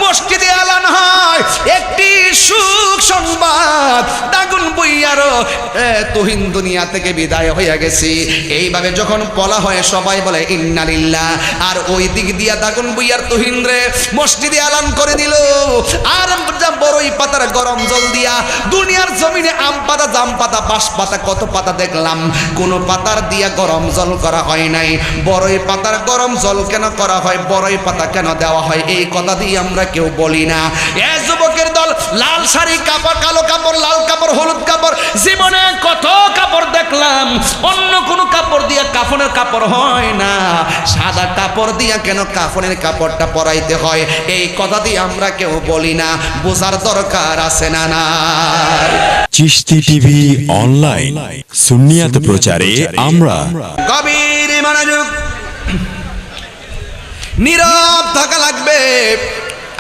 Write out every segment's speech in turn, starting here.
মসজিদে এলান হয় একটি সুখ সংবাদ, দাগুন বুইয়ারও তুহিন দুনিয়া থেকে বিদায় হয়ে গেছি। এইভাবে যখন বলা হয় সবাই বলে ইন্না লিল্লাহ। আর ওই দিক দিয়া দাগুন বুইয়ার তুহিন রে মসজিদে এলান করে দিল। আর বড়ই পাতার গরম জল দিয়া দুনিয়ার জমিনে আম পাতা, জাম পাতা, বাঁশ পাতা, কত পাতা দেখলাম, কোন পাতার দিয়া গরম জল করা হয় নাই। বড়ই পাতার গরম জল কেন করা হয়, বড়ই পাতা কেন দেওয়া হয়, এই কথা দিয়ে আমরা কেউ বলি না। এ যুবকের দল, লাল শাড়ি, কাপড়, কালো কাপড়, লাল কাপড়, হলুদ কাপড়, জীবনে কত কাপড় দেখলাম, অন্য কোনো কাপড় দিয়া কাফনের কাপড় হয় না, সাদা কাপড় দিয়া কেন কাফনের কাপড়টা পরাইতে হয়, এই কথা দিয়ে আমরা কেউ বলি না। বোঝার দরকার আছে না না। চিশতি টিভি অনলাইন, সুন্নিয়াত প্রচারে আমরা। গভীর মনোযোগ, নীরব থাকা লাগবে।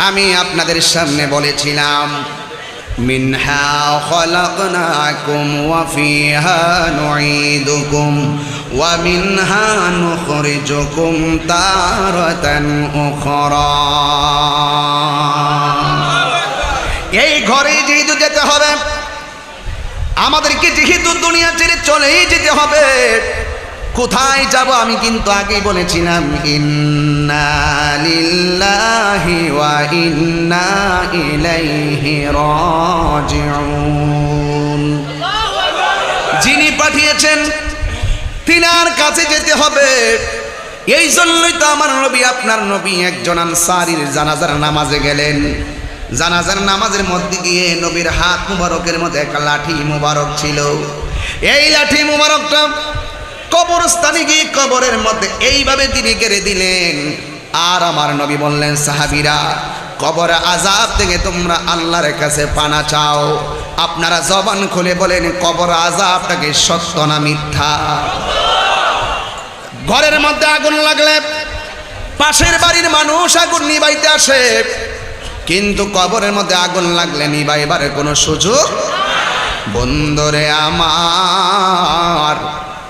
আমি আপনাদের সামনে বলেছিলাম মিনহা খলাকনাকুম ওয়া ফিহা নুঈদুকুম ওয়া মিনহা নুখরিজুকুম তারাতান উখরা। এই ঘরে যেহেতু যেতে হবে, আমাদেরকে যেহেতু দুনিয়া ছেড়ে চলেই যেতে হবে, কোথায় যাব আমি কিন্তু আগেই বলেছিলাম ইন্না লিল্লাহি ওয়া ইন্না ইলাইহি রাজিউন। যিনি পাঠিয়েছেন তিনার কাছে যেতে হবে। এই জন্যই তো আমার নবী, আপনার নবী একজন আনসারীর জানাজার নামাজে গেলেন। জানাজার নামাজের মধ্যে গিয়ে নবীর হাত মুবারকের মধ্যে একটা লাঠি মুবারক ছিল। এই লাঠি মুবারকটা কবরস্থানে গিয়ে কবরের মধ্যে এইভাবে তিনি গেড়ে দিলেন। আর আমার নবী বললেন, সাহাবীরা, কবর আযাব থেকে তোমরা আল্লাহর কাছে পানা চাও। আপনারা জবান খুলে বলেন, কবর আযাবটাকে সত্য না মিথ্যা? ঘরের মধ্যে আগুন লাগলে পাশের বাড়ির মানুষ আগুন নিভাইতে আসে, কিন্তু কবরের মধ্যে আগুন লাগলে নিভাইবার কোনো সুযোগ। বন্ধুরে আমার,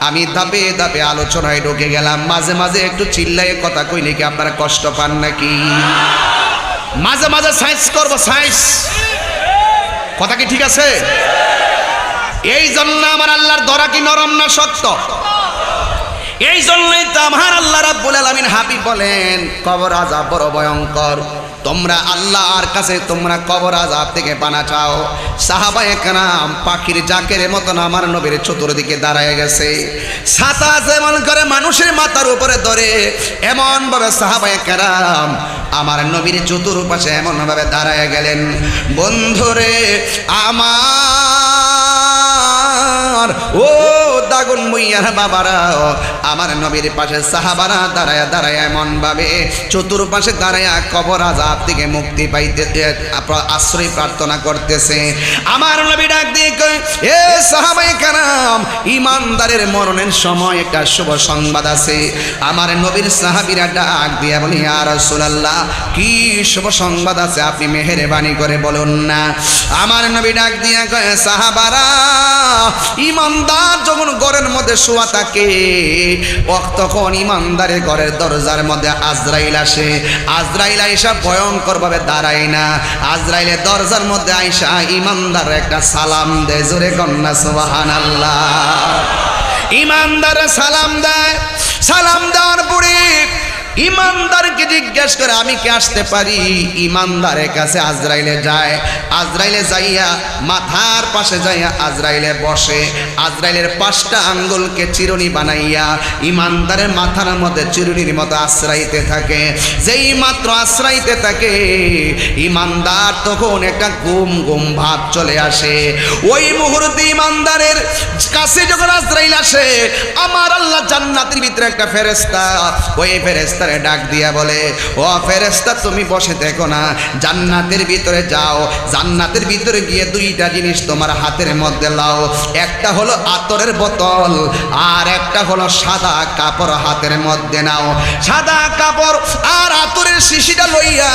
আমি ধাপে ধাপে আলোচনায় ঢুকে গেলাম। মাঝে মাঝে একটু চিল্লাই কথা কইলে কি আপনারা কষ্ট পান নাকি? মাঝে মাঝে সাইজ করব, সাইজ কথা কি ঠিক আছে? এই জন্য আমার আল্লাহর দরা কি নরম না শক্ত? এই জন্যই তো আমার আল্লাহ রাব্বুল আলামিন হাবিব বলেন, কবর আযাব বড় ভয়ঙ্কর, তোমরা আল্লাহর কাছে তোমরা কবর আযাব থেকে পানা চাও। সাহাবায়ে কেরাম পাখির জাকের মতন আমার নবীর চতুর্দিকে দাঁড়ায় গেছে। ছাতা যেমন করে মানুষের মাথার উপরে ধরে, এমন ভাবে সাহাবায়ে কেরাম আমার নবীর চতুর্পাশে এমন ভাবে দাঁড়ায় গেলেন। বন্ধুরে আমার, ও দাগুন মুইয়ার বাবারা, আমার নবীর পাশে সাহাবারা দাঁড়ায় দাঁড়ায় এমন ভাবে চতুর্পাশে দাঁড়ায় কবর আযাব থেকে মুক্তি পাইতে আশ্রয় প্রার্থনা করতেছে। আমার নবী ডাক দিয়ে কয়, এ সাহাবায়ে কেরাম, ইমানদারের মরণের সময় একটা শুভ সংবাদ আছে। আমার নবীর সাহাবীরা ডাক দিয়ে বলে, ইয়া রাসূলুল্লাহ, কি শুভ সংবাদ আছে আপনি মেহেরবানি করে বলুন না। আমার নবী ডাক দিয়ে কয়, সাহাবারা, ইমানদার যখন ঘরের মধ্যে শোয়া থাকে, তখন ইমানদারের ঘরের দরজার মধ্যে আজরাইল আসে। আজরাইল আইসা ভয়ঙ্কর ভাবে দাঁড়ায় না, আজরাইলের দরজার মধ্যে আইসা ইমানদার একটা সালাম দেয়। জোরে কন্যা সুবহানাল্লাহ। ইমানদার সালাম দেয়। সালাম দেওয়ার পরে ইমানদারকে জিজ্ঞেস করে, আমি কি আসতে পারি? ইমানদারের কাছে আজরাইলে যায়। আজরাইলে যাইয়া মাথার পাশে যাইয়া আজরাইলে বসে। আজরাইলের 5টা আঙ্গুলকে চিরুনি বানাইয়া ইমানদারের মাথার মধ্যে চিরুনির মতো আশ্রাইতে থাকে। যেই মাত্র আশ্রাইতে থাকে, ইমানদার তখন একটা ঘুম ঘুম ভাব চলে আসে। ওই মুহূর্তে ইমানদারের কাছে যখন আজরাইল আসে, আমার আল্লাহ জান্নাতের ভিতরে একটা ফেরেশতা, ওই ফেরেশতা ডাক দিয়া বলে, ও ফেরেশতা, তুমি বসে দেখো না, জান্নাতের ভিতরে যাও। জান্নাতের ভিতরে গিয়ে 2টা জিনিস তোমার হাতের মধ্যে লাও। একটা হলো আতরের বোতল, আর একটা হলো সাদা কাপড় হাতের মধ্যে নাও। সাদা কাপড় আর আতরের শিশিটা লইয়া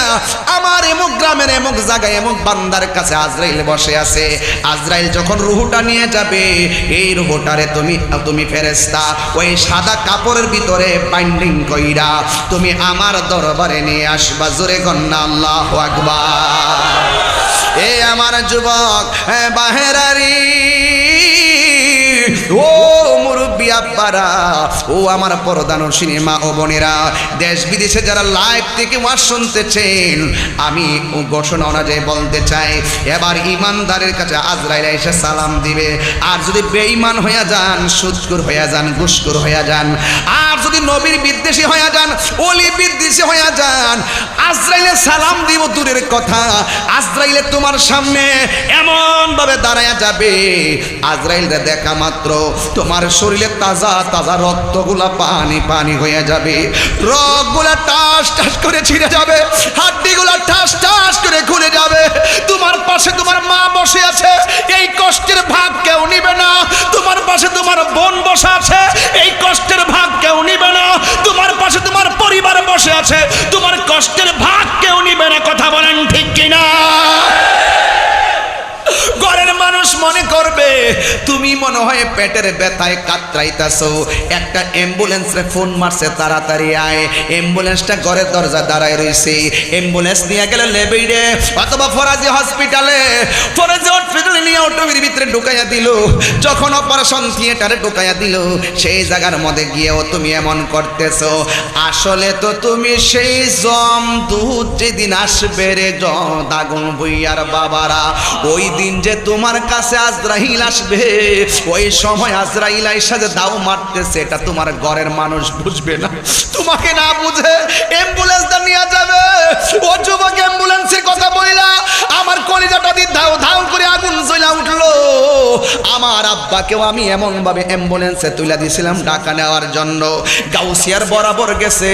আমার এমুক গ্রামের এমুক জায়গায় এমুক বান্দার কাছে আজরাইল বসে আছে। আজরাইল যখন রুহুটা নিয়ে যাবে, এই রুহুটারে তুমি ফেরেশতা ওই সাদা কাপড়ের ভিতরে বাইন্ডিং কইরা তুমি আমার দরবারে নিয়ে আসবা। জোরে কন্না আল্লাহু আকবার। এ আমার যুবক বাহেরারি, ও মুরব্বী আব্বারা, ও আমার পরদানশীল মা ও বোনেরা, দেশ বিদেশে যারা লাইভ থেকে ওয়াজ শুনতেছেন, আমি ঘোষণা অনুযায়ী বলতে চাই, এবার ইমানদারের কাছে আজরাইল এসে সালাম দিবে। আর যদি বেঈমান হয়ে যান, সুদখোর হয়ে যান, ঘুষখোর হয়ে যান, আর যদি নবীর বিদ্বেষী হয়ে যান, ওলি বিদ্বেষী হয়ে যান, আজরাইলে সালাম দিব দূরের কথা, আজরাইলে তোমার সামনে এমন ভাবে দাঁড়ায়া যাবে, আজরাইলরে দেখা মাত্র তোমার শরীরে তাজা তাজা রক্তগুলা পানি পানি হয়ে যাবে, রগগুলা টাস টাস করে ছিঁড়ে যাবে, হাড্ডিগুলা টাস টাস করে খুলে যাবে। তোমার পাশে তোমার মা বসে আছে, এই কষ্টের ভাগ কেউ নিবে না। তোমার পাশে তোমার বোন বসে আছে, এই কষ্টের ভাগ কেউ নিবে না। তোমার পাশে তোমার পরিবার বসে আছে, তোমার কষ্টের ভাগ কেউ নিবে না। কথা বলেন ঠিক কিনা? ঘরের মানুষ মনে করবে তুমি মনে হয় পেটের ব্যথায় কাতরাইতাছো, একটা অ্যাম্বুলেন্সে ফোন মারছে, তাড়াতাড়ি আয়। অ্যাম্বুলেন্সটা ঘরের দরজা দাঁড়ায় রয়েছে, অ্যাম্বুলেন্স নিয়ে গেলে লেবেইরে অথবা ফরাজি হসপিটালে, ফরাজি হসপিটালে নিয়ে অটোমের ভিতরে ঢুকাইয়া দিল। যখন অপারেশন থিয়েটারে ঢুকাইয়া দিল, সেই জায়গার মধ্যে গিয়েও তুমি এমন করতেছো। আসলে তো তুমি সেই জমদূত যেদিন আসবে রে দাগুন ভুইয়ার বাবারা, ওই দিন যে তোমার কাছে আজরাইল আসবে, ওই সময় আজরাইল আইসা যে দাও মারতেছে, এটা তোমার ঘরের মানুষ বুঝবে না। তোমাকে না বুঝে অ্যাম্বুলেন্সটা নিয়ে যাবে। ও যুবক, অ্যাম্বুলেন্সের কথা বলিলা আমার কলিজাটা দিয়ে ধাও ধাও করে আগুন জ্বলা উঠলো। আমার আব্বাকেও আমি এমন ভাবে অ্যাম্বুলেন্সে তুলে দিয়েছিলাম ঢাকা নেওয়ার জন্য, গাউসিয়ার বরাবর গেছে,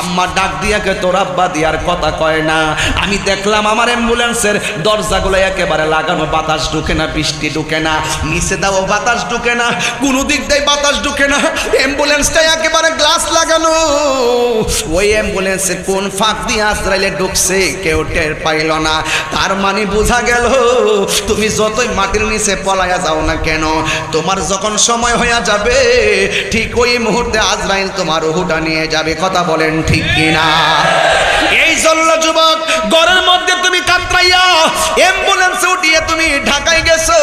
আম্মা ডাক দিয়াকে তোর আব্বা দিয়ার কথা কয় না। আমি দেখলাম আমার অ্যাম্বুলেন্সের দরজাগুলো একেবারে লাগানো, বাতাস ঢুকে না, বৃষ্টি ঢুকে না, নিচে দাও বাতাস ঢুকে না, কোনো দিক দিয়ে বাতাস ঢুকে না, অ্যাম্বুলেন্সটা একেবারে গ্লাস লাগানো। ওই অ্যাম্বুলেন্সে কোন ফাঁক দিয়ে আজরাইলে ঢুকছে কেউ টের পাইল না। তার মানে বোঝা গেল তুমি যতই মাটির নিচে পলায়া যাও না কেন, তোমার যখন সময় হয়ে যাবে ঠিক ওই মুহূর্তে আজরাইল তোমার রুহটা নিয়ে যাবে। কথা বলেন ঠিক কিনা? এই জন্য যুবক, ঘরের মধ্যে তুমি কাতরাইয়া অ্যাম্বুলেন্সে উঠিয়ে তুমি ঢাকায় গেছো।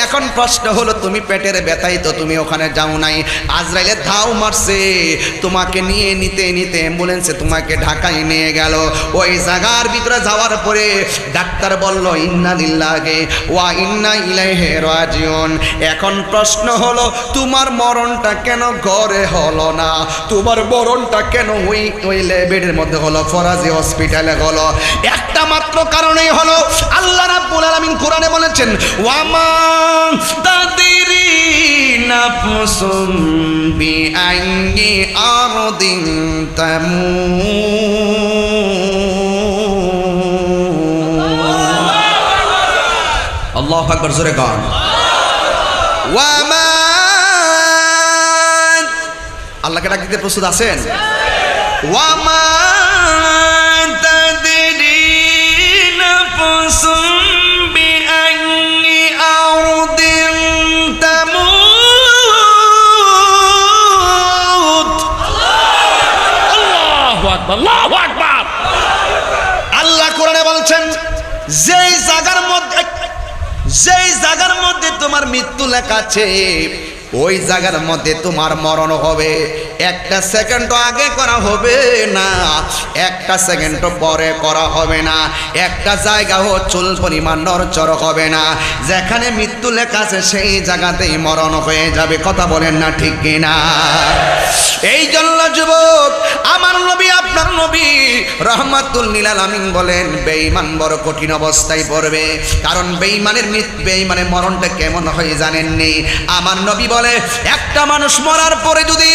এখন প্রশ্ন হলো, তুমি পেটের ব্যথায় তো তুমি ওখানে যাও নাই, আজরাইলে ধাও মারছে, তোমাকে নিয়ে নিতে নিতে অ্যাম্বুলেন্সে তোমাকে ঢাকায় নিয়ে গেল। ওই জায়গার ভিতরে যাওয়ার পরে ডাক্তার বলল ইন্না লিল্লাহি ওয়া ইন্না ইলাইহি রাজিউন। এখন প্রশ্ন হলো, তোমার মরণটা কেন ঘরে হলো না? তোমার মরণটা কেন ওই লেবের মধ্যে হলো, ফরাজি হসপিটালে হলো? একটা মাত্র কারণেই হলো, আল্লাহ রাব্বুল আলামিন কোরআনে বলেছেন, ওয়ামা তাদরি নাফসুম বিআইয়ি আরদিন তামুত। আল্লাহু আকবার, জোরে গান। ওয়ামা, আল্লাহকে ডাক দিতে প্রস্তুত আছেন? ওয়ামা তাদরি নাফসুম বিআইয়ি আরদিন তামুত। আল্লাহু আকবার, আল্লাহু আকবার। আল্লাহ কোরআনে বলছেন, যেই জায়গার মধ্যে তোমার মৃত্যু লেখা আছে, ওই জায়গার মধ্যে তোমার মরণ হবে। একটা সেকেন্ড আগে করা হবে না, একটা সেকেন্ড পরে করা হবে না, একটা জায়গাও চুল পরিমাণ নড়চড় হবে না। যেখানে মৃত্যু লেখা আছে সেই জায়গাতেই মরণ হয়ে যাবে। কথা বলেন না ঠিক কিনা? এই জন্য যুবক, আমার নবী আপনার নবী রহমাতুল লিল আলামিন বলেন, বেঈমান বড় কঠিন অবস্থায় পড়বে। কারণ বেঈমানের মরণটা কেমন হয় জানেননি? আমার নবী বলে, একটা মানুষ মরার পরে যদি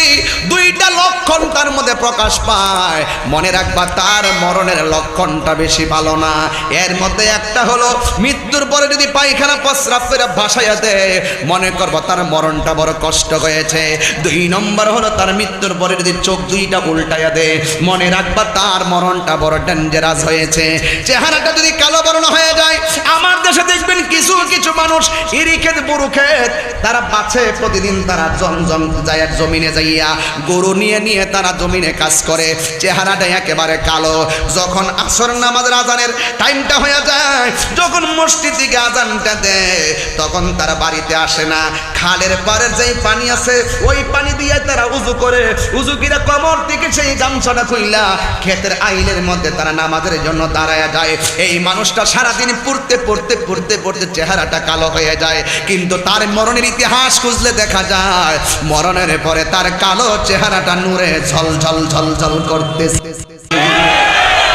দুইটা লক্ষণ তার মধ্যে প্রকাশ পায়, মনে রাখবা তার মরণের লক্ষণটা বেশি ভালো না। এর মধ্যে একটা হলো মৃত্যুর পরে যদি পায়খানা প্রস্রাব করে ভাসাইয়া দেয়, মনে করবো তার মরণটা বড় কষ্ট হয়েছে। 2 নম্বর হলো তার মৃত্যুর পরে যদি চোখ দুইটা উল্টাইয়া দেয়, মনে রাখবা তার মরণটা বড় ডেঞ্জারাস হয়েছে। চেহারাটা যদি কালো বর্ণ হয়ে যায়, আমার দেশে দেখবেন কিছু কিছু মানুষ ইরিক্ষেত বুরুক্ষেত তারা বাঁচে, প্রতিদিন তারা জমজম যায় জমিনে যাইয়া গরু নিয়ে নিয়ে তারা জমিনে কাজ করে, চেহারাটা একেবারে কালো। যখন আসর নামাজের আজানের টাইমটা হয়ে যায়, যখন মসজিদ থেকে আজানটা দেয়, তখন তারা বাড়িতে আসে না, খালের পাড়ের যেই পানি আছে ওই পানি দিয়ে তারা উজু করে, উজু কিরা কমর থেকে সেই গামছাটা খুইলা ক্ষেতের আইলের মধ্যে তারা নামাজের জন্য দাঁড়ায় যায়। এই মানুষটা সারাদিন পড়তে পড়তে পড়তে পড়তে চেহারাটা কালো হয়ে যায়, কিন্তু তার মরণের ইতিহাস খুঁজলে দেখা যায় মরণের পরে তার কালো চেহারাটা নূরে ঝলঝল ঝলঝল করতেছে।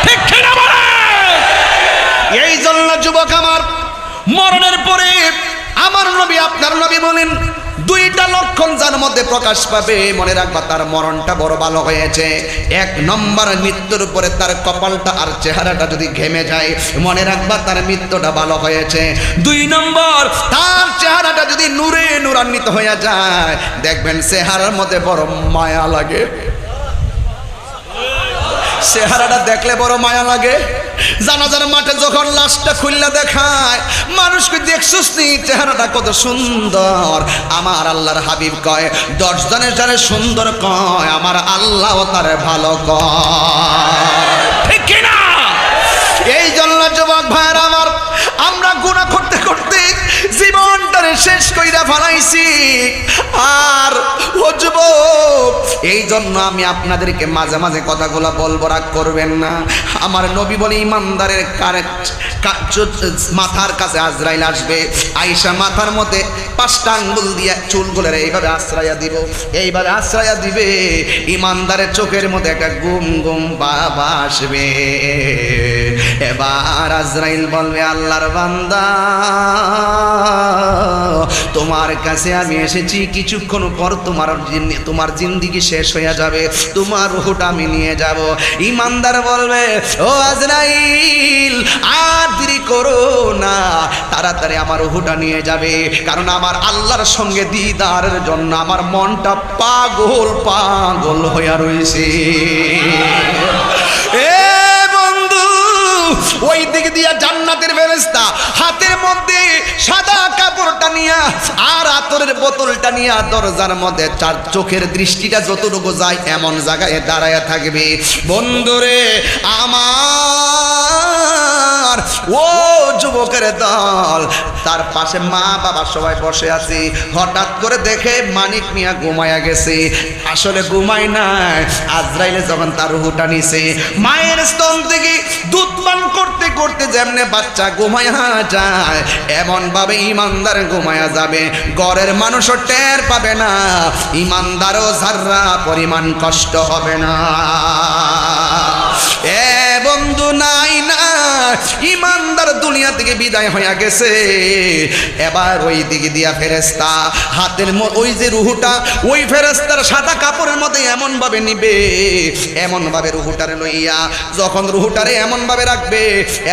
ঠিক কিনা বলে? এই জন্য যুবক আমার, মরণের পরে আমার নবী আপনার নবী বলেন দুইটা লক্ষণ যার মধ্যে প্রকাশ পাবে, মনে রাখবা তার মরণটা বড় ভালো হয়েছে। 1 নম্বর, মৃত্যুর পরে তার কপালটা আর চেহারাটা যদি ঘেমে যায়, মনে রাখবা তার মৃত্যুটা ভালো হয়েছে। 2 নম্বর, তার চেহারাটা যদি নূরে নূরান্বিত হয়ে যায়, দেখবেন চেহারার মধ্যে বড় মায়া লাগে, চেহারাটা দেখলে বড় মায়া লাগে। জানাজার মাঠে যখন লাশটা খুললে দেখায়, মানুষকে দেখছিস নি চেহারাটা কত সুন্দর, আমার আল্লাহর হাবিব কয় 10 জনের যারে সুন্দর কয়, আমার আল্লাহ তারে ভালো কয়। ঠিক কিনা? এই জন্য যুবক ভাইরা আমার, আমরা গুনাহ করতে করতে জীবনটারে শেষ কইরা ফেলাইছি। আর ও যুবক, এই জন্য আমি আপনাদেরকে মাঝে মাঝে কথাগুলো বলবো, রাগ করবেন না। আমার নবী বলে ইমানদারের মাথার কাছে আজরাইল আসবে, আয়েশা মাথার মধ্যে 5টা আঙ্গুল দিয়ে চুলগুলোর এইভাবে আশ্রয়া দিব, এইভাবে আশ্রয়া দিবে। ইমানদারের চোখের মধ্যে একটা গুম গুম ভাব আসবে। এবার আজরাইল বলবে, আল্লাহর বান্দা, তোমার কাছে আমি এসেছি, কিছুক্ষণ পর তোমার জিন্দেগি শেষ হয়ে যাবে, তোমার রূহটা আমি নিয়ে যাব। ইমানদার বলবে, ও আজরাইল আর দেরি করো না, তাড়াতাড়ি আমার রূহটা নিয়ে যাবে, কারণ আমার আল্লাহর সঙ্গে দিদারের জন্য আমার মনটা পাগল পাগল হয়ে রয়েছে। ওই দিক দিয়া জান্নাতের ফেরেশতা হাতের মধ্যে সাদা কাপড়টা নিয়া আর আতরের বোতলটা নিয়া দরজার মধ্যে চার চোখের দৃষ্টিটা যতটুকু যায় এমন জায়গায় দাঁড়ায় থাকবে। বন্ধুরে আমার, ও যুবকের দল, তার পাশে মা বাবা সবাই বসে আছে। হঠাৎ করে দেখে মানিক মিয়া ঘুমায়া গেছে। আসলে ঘুমাই নাই, আজরাইলে যখন তার রূহটা নিছে, মায়ের স্তন থেকে দুধ পান করতে করতে যেমনে বাচ্চা ঘুমায়া যায়, এমন ভাবে ইমানদার ঘুমায়া যাবে। ঘরের মানুষও টের পাবে না, ইমানদারও যারা পরিমাণ কষ্ট হবে না। এ বন্ধু, নাই না, ইমানদার দুনিয়া থেকে বিদায় হয়ে গেছে। এবার ওই দিকে দিয়া ফেরেশতা হাতের ওই যে রুহুটা ওই ফেরেশতার সাদা কাপড়ের মধ্যে এমন ভাবে নিবে, এমন ভাবে রুহুটারে লইয়া যখন রুহুটারে এমন ভাবে রাখবে,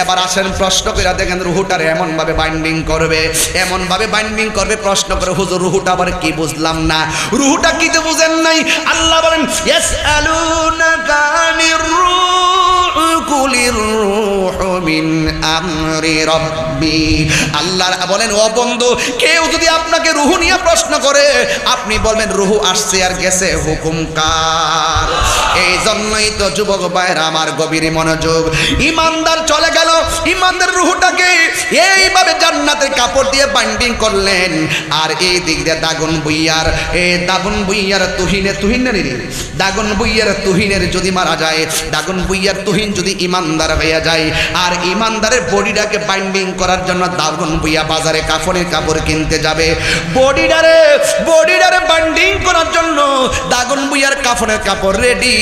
এবার আসেন প্রশ্ন করে দেখেন রুহুটারে এমন ভাবে বাইন্ডিং করবে, এমন ভাবে বাইন্ডিং করবে। প্রশ্ন করে, হুজুর রুহুটা আবার কি? বুঝলাম না, রুহুটা কি তো বুঝেন নাই? আল্লাহ বলেন, ইয়াসআলুনাকা আনির রূহ কুলির রূহু মিন আমরি রাব্বি। আল্লাহ বলেন, ও বন্ধু, কেউ যদি আপনাকে রুহু নিয়ে প্রশ্ন করে, আপনি বলবেন রুহু আসছে আর গেছে, হুকুম কার? এই জন্যই তো যুবক ভাইরা আমার, গভীর মনোযোগ। ইমানদার চলে গেল, ইমানদার রুহুটাকে এইভাবে জান্নাতের কাপড় দিয়ে বাইন্ডিং করলেন। আর এই দিক দিয়ে দাগন বুইয়ার তুহিনের যদি মারা যায়, দাগন বুইয়ার তুহিন যদি ইমানদার হয়ে যায়, আর ইমানদারের বডিটাকে বাইন্ডিং করার জন্য দাগন বুইয়া বাজারে কাফনের কাপড় কিনতে যাবে। বডিটারে বাইন্ডিং করার জন্য দাগন বুইয়ার কাফনের কাপড় রেডি,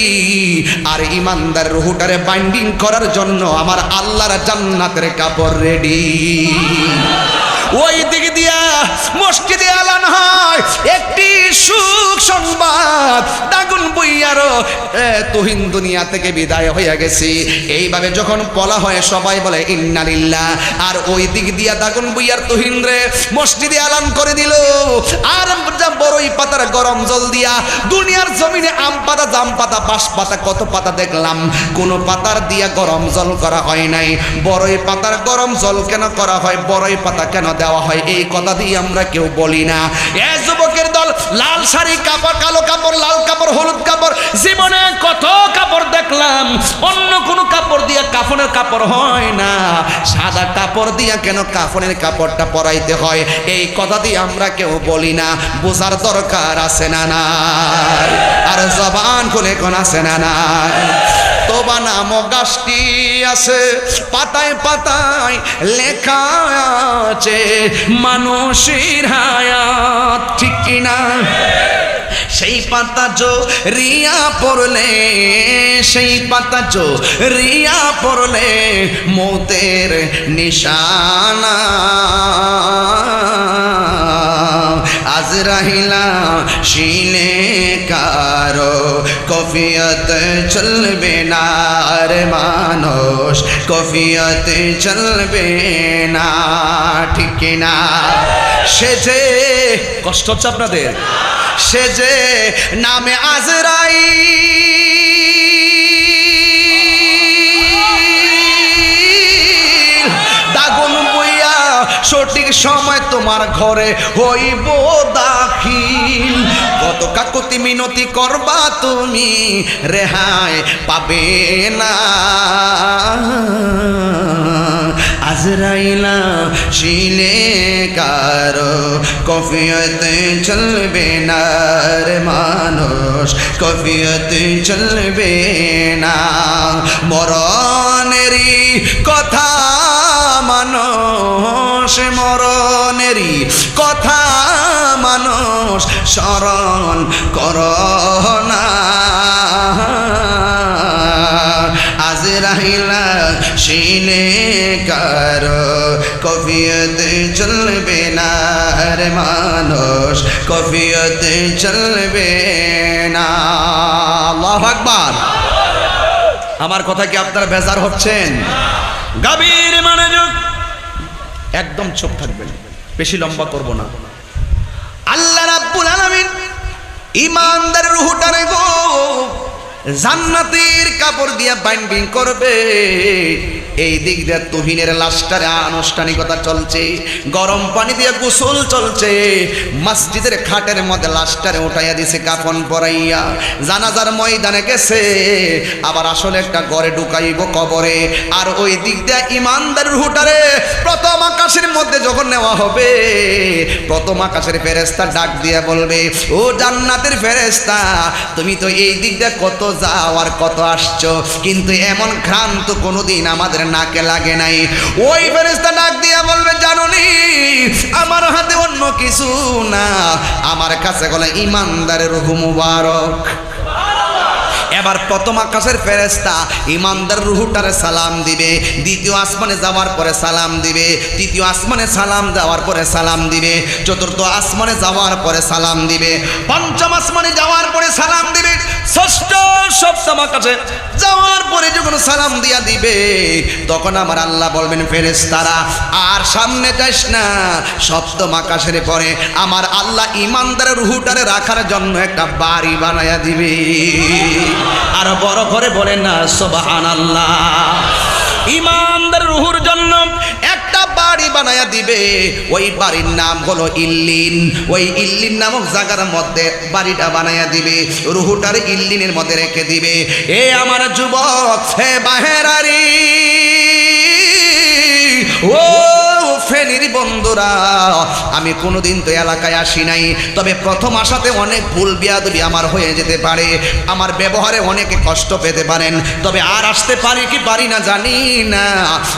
আর ইমানদার রুহুটারে বাইন্ডিং করার জন্য আমার আল্লাহর জান্নাতের কাপড় রেডি। ওই দিক দিয়া মসজিদে এলান হয় একটি সুখ সংবাদ, দাগুন বুইয়ারও তুহিন দুনিয়া থেকে বিদায় হয়ে গেছি। এইভাবে যখন বলা হয় সবাই বলে ইন্না লিল্লাহ। আর ওই দিক দিয়া দাগুন বুইয়ার তুহিন রে মসজিদে এলান করে দিল। আর বড়ই পাতার গরম জল দিয়া দুনিয়ার জমিনে আম পাতা, জাম পাতা, বাঁশ পাতা, কত পাতা দেখলাম, কোন পাতার দিয়া গরম জল করা হয় নাই। বড়ই পাতার গরম জল কেন করা হয়, বড়ই পাতা কেন দেওয়া হয়, এই কথা দিয়ে আমরা কেউ বলি না। এ যুবকের দল, লাল শাড়ি, কাপড়, কালো কাপড়, লাল কাপড়, হলুদ কাপড়, জীবনে কত কাপড় দেখলাম, অন্য কোনো কাপড় দিয়া কাফনের কাপড় হয় না, সাদা কাপড় দিয়া কেন কাফনের কাপড়টা পরাইতে হয়, এই কথা দিয়ে আমরা কেউ বলি না। বোঝার দরকার আছে না না, আর জবান খুলে কোন আছে না না। তোবা নামক গাছটি আছে, পাতায় পাতায় লেখা আছে মানুষের হায়াত, ঠিক কিনা? সেই পাতা জো রিয়া পড়লে, সেই পাতা জো রিয়া পড়লে মৌতের নিশানা। আজরাইলা শিলে কারো কফিয়ত চলবে না রে মানুষ, কফিয়ত চলবে না, ঠিক না? সে যে কষ্ট হচ্ছে আপনাদের, সে যে নামে আজরাইল, দাগুন বইয়া সঠিক সময় তোমার ঘরে হইব দাখিল। কত কাকুতি মিনতি করবা তুমি, রেহাই পাবে না। আজরাইলা শিলে কারো কফিয়ত চলবে না রে মানুষ, কফিয়ত চলবে না। মরণেরই কথা মানুষ, মরণেরই কথা মানুষ স্মরণ করো না। আজরাইলা শিলে কারো কফিয়ত চলবে না রে মানুষ, কফিয়ত চলবে না। আল্লাহু আকবার। আমার কথা কি আপনারা বেজার হচ্ছেন? গভীর মনোযোগ, একদম চুপ থাকবেন, বেশি লম্বা করব না। আল্লাহ রাব্বুল আলামিন ইমানদার রূহটারে গো জান্নাতের কাপড় দিয়া বাইন্ডিং করবে। এই দিক দিয়ে তুহিনের লাশটারে আনুষ্ঠানিকতা চলছে, গরম পানি দিয়ে গোসল চলছে, মসজিদের খাটের মধ্যে লাশটারে উঠাইয়া দিছে কাফন পরাইয়া, জানাজার ময়দানে গেছে, আবার আসলে একটা ঘরে ঢুকাইব কবরে। আর ওই দিক দিয়ে ইমানদার রূহটারে প্রথম আকাশের মধ্যে যখন নেওয়া হবে, প্রথম আকাশের ফেরেশতা ডাক দিয়ে বলবে, ও জান্নাতের ফেরেশতা, তুমি তো এই দিক দিয়ে কত যাও আর কত আসছো, কিন্তু এমন ঘ্রাণ তো কোনোদিন আমাদের নাকে লাগে নাই। ওই ফেরেশতা ডাক দিয়া বলবে, জানোনি আমার হাতে অন্য কিছু না, আমার কাছে গলা ইমানদারের রূহ মুবারক। এবার প্রথম আকাশের ফেরেশতা ইমানদার রূহটারে সালাম দিবে, দ্বিতীয় আসমানে যাওয়ার পরে সালাম দিবে, তৃতীয় আসমানে সালাম যাওয়ার পরে সালাম দিবে, চতুর্থ আসমানে যাওয়ার পরে সালাম দিবে, পঞ্চম আসমানে যাওয়ার পরে সালাম দিবে, ষষ্ঠ সপ্তম আকাশে যাওয়ার পরে যখন সালাম দিয়া দিবে, তখন আমার আল্লাহ বলবেন, ফেরেশতারা আর সামনে যাস না। সপ্তম আকাশের পরে আমার আল্লাহ ইমানদারের রূহটারে রাখার জন্য একটা বাড়ি বানায়া দিবে। আর বড় করে বলেন না সুবহানাল্লাহ। ইমানদার রূহের জন্য একটা বাড়ি বানায়া দিবে, ওই বাড়ির নাম হলো ইল্লিন। ওই ইল্লিন নামক জায়গার মধ্যে বাড়িটা বানায়া দিবে, রূহটার ইল্লিনের মধ্যে রেখে দিবে। এ আমার যুবক, হে বাহেরারি, ও ফেনীর বন্ধুরা, আমি কোনোদিন তো এলাকায় আসি নাই, তবে প্রথম আসাতে অনেক ভুল বিয়াদবি আমার হয়ে যেতে পারে, আমার ব্যবহারে অনেকে কষ্ট পেতে পারেন, তবে আর আসতে পারি কি পারি না জানি না,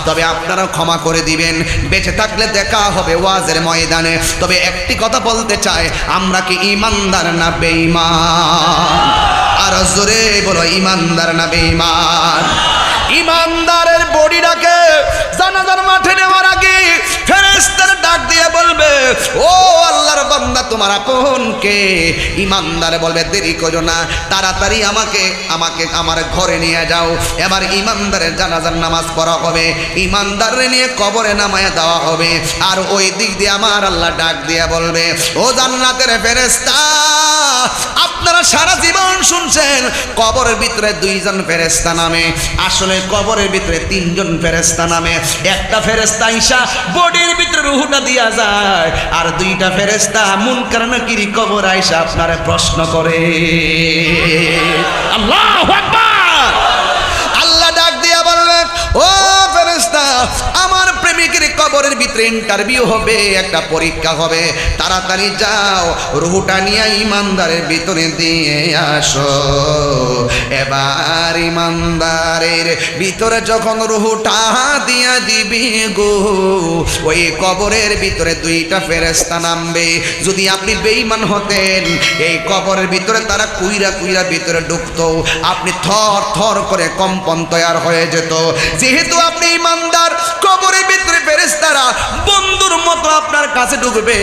তবে আপনারা ক্ষমা করে দিবেন। বেঁচে থাকলে দেখা হবে ওয়াজের ময়দানে। তবে একটি কথা বলতে চাই, আমরা কি ইমানদার না বেঈমান? আর জোরে বলো, ইমানদার না বেঈমান? ইমানদারের বডিটাকে জানাজার মাঠে নেওয়ার আগে ফেরে ফেরেশতারা ডাক দিয়ে বলবে, ও আল্লাহর বান্দা তোমার আপন কে? ইমানদার বলবে, দেরি করো না, তাড়াতাড়ি আমাকে আমার ঘরে নিয়ে যাও। এবার ইমানদারের জানাজার নামাজ পড়া হবে, ইমানদারে নিয়ে কবরে নামায় দেওয়া হবে। আর ওই দিক দিয়ে আমার আল্লাহ ডাক দিয়ে বলবে, ও জান্নাতের ফেরেশতা, আপনারা সারা জীবন শুনছেন কবরের ভিতরে 2 জন ফেরেশতা নামে, আসলে কবরের ভিতরে 3 জন ফেরেশতা নামে। একটা ফেরেশতা আইসা বডির ভিতরে রূহটা দিয়া যায়, আর 2টা ফেরেশতা মুনকার নাকির কবর আইসা আপনারে প্রশ্ন করে। আল্লাহু আকবার। আল্লাহ ডাক দিয়া বলবেন, ও ফেরেশতা, আমার প্রেমিকের কবরের ভিতরে ইন্টারভিউ হবে, একটা পরীক্ষা হবে, তাড়াতাড়ি যাও রূহটা নিয়ে ইমানদারের ভিতরে দিয়ে আসো। এবার ইমানদারের ভিতরে যখন রূহটা দিয়া দিবি গো, ওই কবরের ভিতরে 2টা ফেরেশতা নামবে। যদি আপনি বেঈমান হতেন, এই কবরের ভিতরে তারা কুইরা কুইরা ভিতরে ঢুকতো, আপনি থর থর করে কম্পন তৈরি হয়ে যেত। যেহেতু আপনি ইমানদার, কবরের ভিতরে ফেরেশতারা বন্ধুর মতো আপনার কাছে ঢুকবে,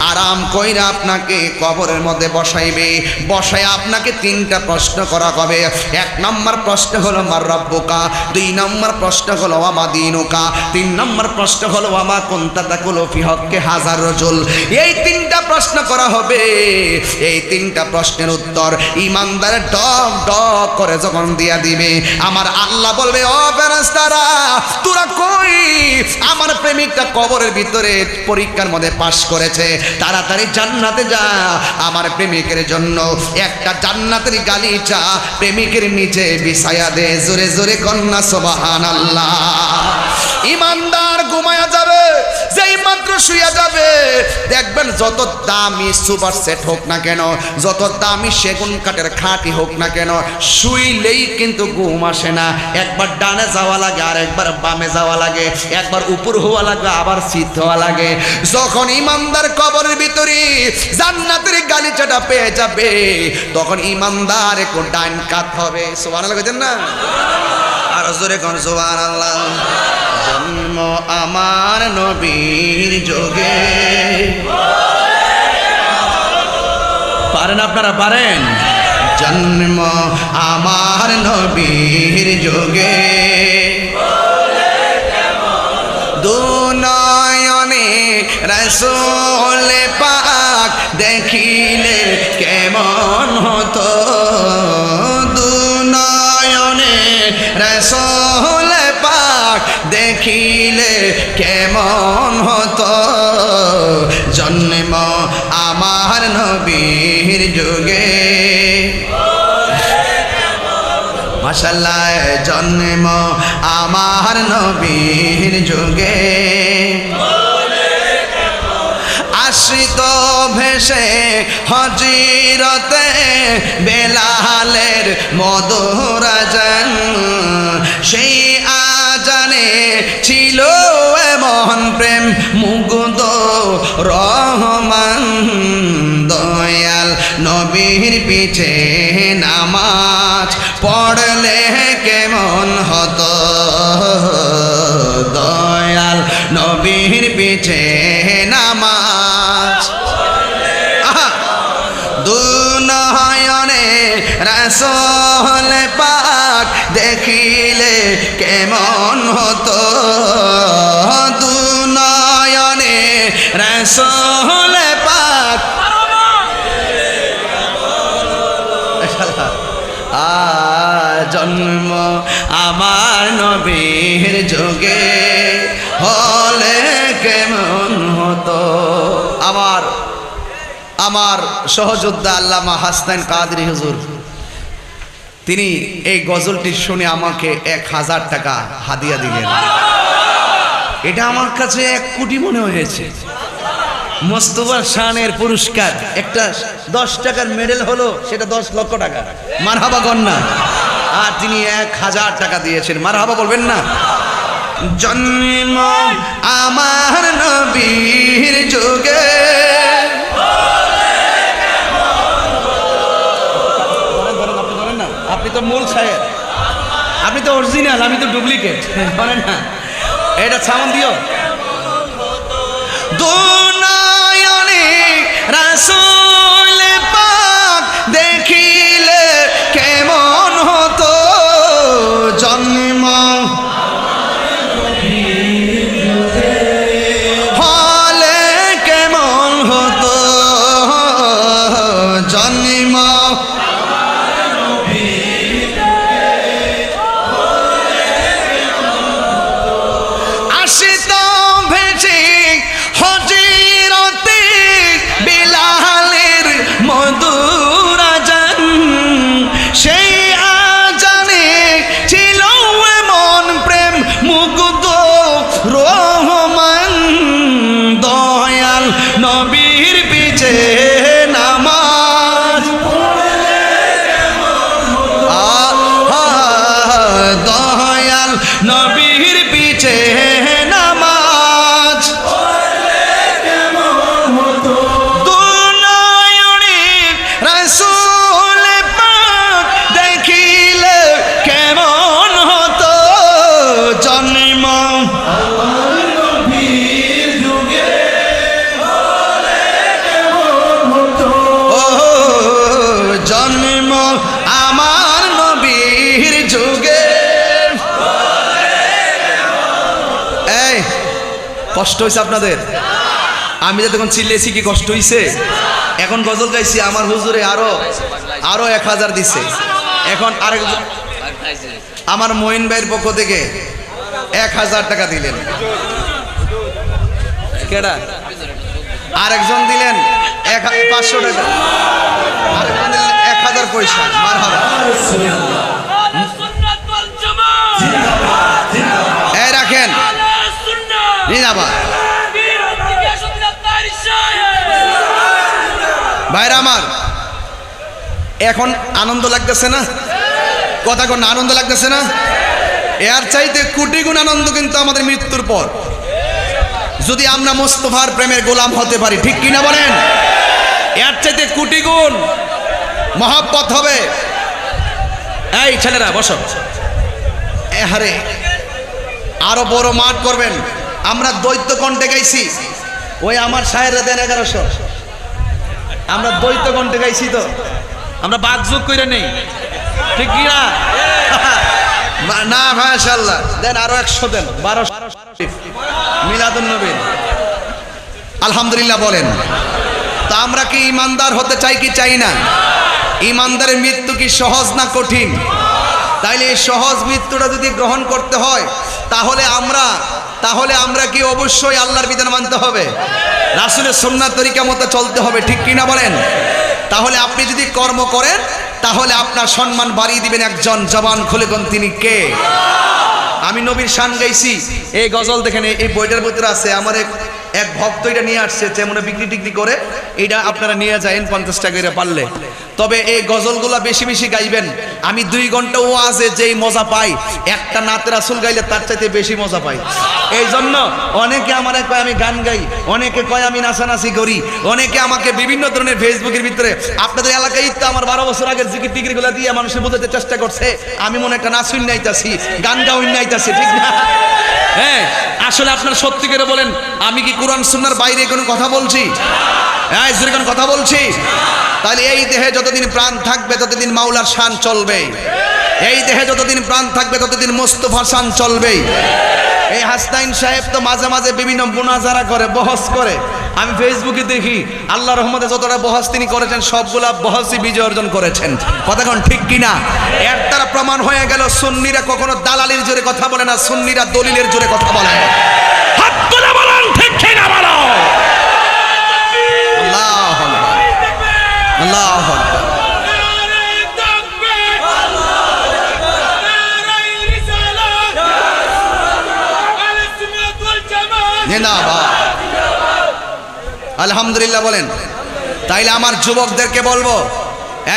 আরাম কইরা আপনাকে কবরের মধ্যে বসাইবে, বসায় আপনাকে 3টা প্রশ্ন করা হবে। 1 নম্বর প্রশ্ন হলো মার রব্বুকা, 2 নম্বর প্রশ্ন হলো ওয়ামা দীনুকা, 3 নম্বর প্রশ্ন হলো ওয়ামা কুনতা তাকুলু ফি হক্কে হাজার রাজুল। এই 3টা প্রশ্ন করা হবে। এই 3টা প্রশ্নের উত্তর ইমানদার ডক ডক করে যখন দিয়া দিবে, আমার আল্লাহ বলবে, ও ফেরেশতারা, তোরা কই? আমার প্রেমিকটা কবরের ভিতরে পরীক্ষার মধ্যে পাশ করেছে, তাড়াতাড়ি জান্নাতে যা, আমার প্রেমিকের জন্য একটা জান্নাতের গালিচা প্রেমিকের নিচে বিছায়া দে। জোরে জোরে কন্যা সুবহানাল্লাহ। ইমানদার ঘুমায়া যাবে, যেই মাত্র শুয়া যাবে, দেখবেন যত দামি সুপার সেট হোক না কেন, যত দামি সেগুন কাঠের খাঁটি হোক না কেন, শুইলেই কিন্তু ঘুম আসে না। একবার ডানে যাওয়া লাগে, আর একবার বামে যাওয়া লাগে, একবার উপর হওয়া লাগে, আবার শীত হওয়া লাগে। যখন ইমানদার কবরের ভিতরে জান্নাতের গালিচাটা পেয়ে যাবে, তখন ইমানদার একটু ডান কাত হবে। সুবহানাল্লাহ কইতেন না? আর জোরে কোন সুবহানাল্লাহ। জন্ম আমার নবীর যোগে, পারেন আপনারা? পারেন? জন্ম আমার নবীর যোগে, দুনয়নে রাসূল পাক দেখিলে কেমন হতো, দুনয়নে রাসূল পাক দেখিলে কেমন হতো, জন্ম আমার নবীর যুগে। মাশাআল্লাহ, জন্ম আমার নবীর যুগে, আশ্রিত ভেসে হজিরতে বেলালের মধুর আজান, সেই আজানে ছিল এমন প্রেম মুগ্ধ রহমান, দয়াল নবীর পিছে নামাজ পড়লে কেমন হতো, দয়াল নবীর পিছে নামাজ, দুনয়নে রাসূল পাক দেখিলে কেমন হতো, দুনয়নে রাসূল পাক। জন্ম আমার নবীর যুগে হলে কেমন হতো। আমার সহযোদ্ধা আল্লামা হাসনাইন কাদরী হুজুর, তিনি এই গজলটি শুনে আমাকে 1000 টাকা হাদিয়া দিলেন। এটা আমার কাছে 1 কোটি মনে হয়েছে। মোস্তফা শানের পুরস্কার, একটা 10 টাকার মেডেল হলো, সেটা 10 লক্ষ টাকা। মারহাবা গন্না। আর তিনি 1000 টাকা দিয়েছেন। মারহাবা বলবেন না? জন্ম আমার নবীর যুগে, আপনি তো মূল শায়ের, আপনি তো অরিজিনাল, আমি তো ডুপ্লিকেট, বলেন না? এটা সাউন্ড দিও। দুনয়নে রাসূল পাক দেখিলে কেমন হতো জন্ম হলে কেমন হতো জন্ম আসিত ভেসে হজিরতে বিলালের মধুর আজান সেই আজানে ছিল এমন প্রেম মুগ্ধ রহমান দয়াল নবীর পিছে নামাজ দয়াল নবীর পিছে নামাজ দুনয়নে রাসূল পাক দেখিলে কেমন হতো জন্ম ও জন্ম আমার নবীর যুগে। এই কষ্ট হয়েছে আপনাদের? আমি যে তখন চিল্লেছি কি কষ্ট হয়েছে? এখন গজল গাইছি আমার হুজুরে আরো 1000 দিছে। এখন আরেক আমার মঈন ভাইয়ের পক্ষ থেকে 1000 টাকা দিলেন। কেডা? আরেকজন দিলেন 500 টাকা, আরেকজন দিলেন 1000 পয়সা। মারহাবা। এই রাখেন জিন্দাবাদ। ভাইরা আমার, এখন আনন্দ লাগতেছে না? কথা কোন আনন্দ লাগতেছে না? এর চাইতে কোটি গুণ আনন্দ কিন্তু আমাদের মৃত্যুর পর, যদি আমরা মুস্তাফার প্রেমের গোলাম হতে পারি। ঠিক কিনা বলেন? এর চাইতে কোটি গুণ মহব্বত হবে। এই ছেলেরা বসো। হারে আরো বড় মাঠ করবেন। আমরা দ্বৈত কণ্ঠে গাইছি, ওই আমার সাহেবরা দেন 1100। আমরা দ্বৈত কণ্ঠে গাইছি, তো আমরা বাগযোগ করে নেই। ঠিক কি না? না মাশাআল্লাহ, দেন আরো 100 দেন। 1200 মিলাদুন নবী। আলহামদুলিল্লাহ বলেন। তা আমরা কি ইমানদার হতে চাই কি চাই না? ইমানদারের মৃত্যু কি সহজ না কঠিন? তাইলে এই সহজ মৃত্যুটা যদি গ্রহণ করতে হয়, তাহলে আমরা কি অবশ্যই আল্লাহর বিধান মানতে হবে, রাসূলের সুন্নাত তরিকা মতো চলতে হবে। ঠিক কিনা বলেন? তাহলে আপনি যদি কর্ম করেন, তাহলে আপনার সম্মান বাড়িয়ে দিবেন একজন। জবান খুলে কোন তিনি কে? আমি নবীর শান গাইছি। এই গজল দেখেন, এই বইটার ভিতরে আছে। আমার এক ভক্ত এটা নিয়ে আসছে, যেমন বিক্রি টিক্রি করে। এটা আপনারা নিয়ে যাবেন 50 টাকা করে পারলে। তবে এই গজলগুলা বেশি বেশি গাইবেন। আমি 2 ঘন্টা ওয়াজে যেই মজা পাই, একটা নাতে রাসূল গাইলে তার চাইতে বেশি মজা পাই। এই জন্য অনেকে আমার কয় আমি গান গাই, অনেকে কয় আমি নাচানাচি করি, অনেকে আমাকে বিভিন্ন ধরনের ফেসবুকের ভিতরে, আপনাদের এলাকায় তো আমার 12 বছর আগের জিকির টিকিরগুলো দিয়ে মানুষের বোঝাতে চেষ্টা করছে আমি মনে একটা নাচুন নাইতাছি, গান গাউন নাইতাছি। ঠিক না? হ্যাঁ, আসলে আপনার সত্যি করে বলেন, আমি কি কোরআন সুন্নাহর বাইরে কোনো কথা বলছি? হ্যাঁ, জোরে কোন কথা বলছি? তাহলে এই দেহে যতদিন প্রাণ থাকবে ততদিন মাওলার শান চলবে। এই দেহে যতদিন প্রাণ থাকবে ততদিন মুস্তাফার শান চলবে। এই হাসনাইন সাহেব তো মাঝে মাঝে বিভিন্ন মুনাজারা করে, বহস করে। আমি ফেসবুকে দেখি, আল্লাহ রহমতে যতটা বহস তিনি করেছেন, সবগুলা বহসই বিজয় অর্জন করেছেন। কথা কোন ঠিক কিনা? এর দ্বারা প্রমাণ হয়ে গেল সুন্নিরা কখনো দালালির জোরে কথা বলে না, সুন্নিরা দলিলের জোরে কথা বলে। হাত তুলে বলেন ঠিক কিনা বলো। আল্লাহু আকবার, আল্লাহু আকবার। আলহামদুলিল্লাহ বলেন। তাইলে আমার যুবকদেরকে বলবো,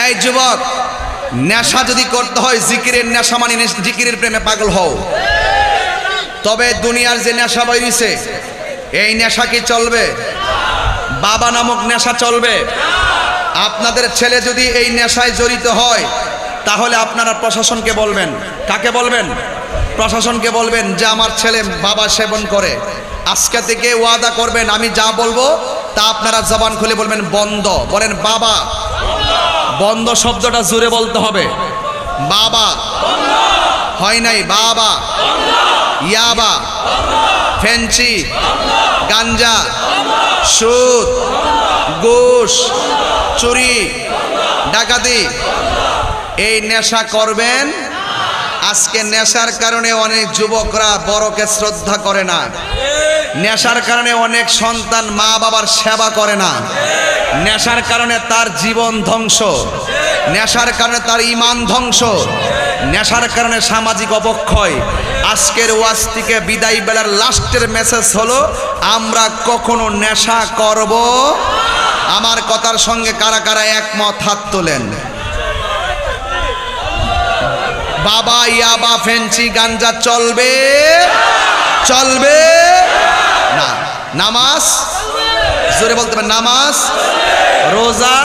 এই যুবক, নেশা যদি করতে হয়, জিকিরের নেশা মানে জিকিরের প্রেমে পাগল হও। তবে দুনিয়ার যে নেশা বাইরিছে, এই নেশা কি চলবে? বাবা নামক নেশা চলবে। আপনাদের ছেলে যদি এই নেশায় জড়িত হয়, তাহলে আপনারা প্রশাসনকে বলবেন। কাকে বলবেন? প্রশাসনকে বলবেন যে আমার ছেলে বাবা সেবন করে, আজকে থেকে ওয়াদা করবেন আমি যা বলবো তা আপনারা জবান খুলে বলবেন বন্ধ। বলেন বাবা। বন্ধ শব্দটা জোরে বলতে হবে। বাবা। হয় নাই বাবা। ইয়াবা, ফেঞ্চি, গাঞ্জা, সুদ, ঘুষ, চুরি, ডাকাতি, এই নেশা করবেন। আজকে নেশার কারণে অনেক যুবকরা বড়কে শ্রদ্ধা করে না, নেশার কারণে অনেক সন্তান মা বাবার সেবা করে না, নেশার কারণে তার জীবন ধ্বংস, নেশার কারণে তার ঈমান ধ্বংস, নেশার কারণে সামাজিক অবক্ষয়। আজকের ওয়াজ থেকে বিদায় বেলার লাস্টের মেসেজ হলো আমরা কখনো নেশা করব। আমার কথার সঙ্গে কারা কারা একমত হাত তোলেন। বাবা, ইয়াবা, ফেন্সি, গাঞ্জা চলবে? চলবে না। নামাজ জোরে বলতে হবে, নামাজ, রোজা,